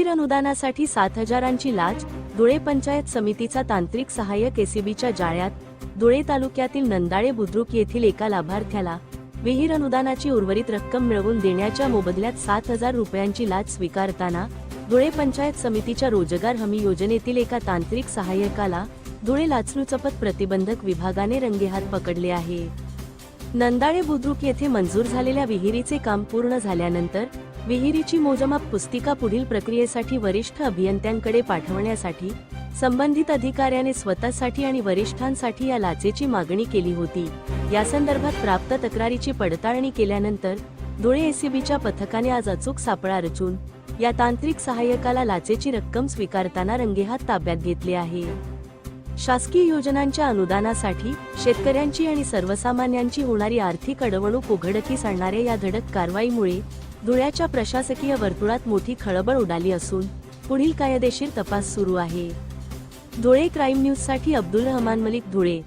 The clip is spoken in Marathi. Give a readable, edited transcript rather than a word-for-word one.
विहीर अनुदानासाठी 7,000ची लाच, धुळे पंचायत समितीचा तांत्रिक सहाय्यक एसीबीच्या जाळ्यात। धुळे तालुक्यातील नंदाळे बुद्रुक येथील एका लाभार्थ्याला विहीर अनुदानाची उर्वरित रक्कम मिळवून देण्याच्या मोबदल्यात 7,000 रुपयांची लाच स्वीकारताना धुळे पंचायत समितीच्या रोजगार हमी योजनेतील एका तांत्रिक सहाय्यकाला धुळे लाचलुचपत प्रतिबंधक विभागाने रंगेहात पकडले आहे। नंदाळे बुद्रुक येथे मंजूर झालेल्या विहिरीचे काम पूर्ण झाल्यानंतर विहिरीची मोजमाप पुस्तिका पुढील प्रक्रियेसाठी वरिष्ठ अभियंत्यांकडे पाठवण्यासाठी संबंधित अधिकाऱ्याने स्वतःसाठी आणि वरिष्ठांसाठी या लाचेची मागणी केली होती। या संदर्भात प्राप्त तक्रारीची पडताळणी केल्यानंतर धुळे एसीबीच्या पथकाने आज अचूक सापळा रचून या तांत्रिक सहाय्यकाला लाचेची रक्कम स्वीकारताना रंगेहात ताब्यात घेतले आहे। शासकीय योजनांच्या अनुदानासाठी शेतकऱ्यांची आणि सर्वसामान्यांची होणारी आर्थिक अडवणूक उघडकीस आणणाऱ्या या धडक कारवाईमुळे धुळ्याच्या प्रशासकीय वर्तुळात मोठी खळबळ उडाली असून पुढील कायदेशीर तपास सुरू आहे। धुळे क्राईम न्यूजसाठी अब्दुल रहमान मलिक, धुळे।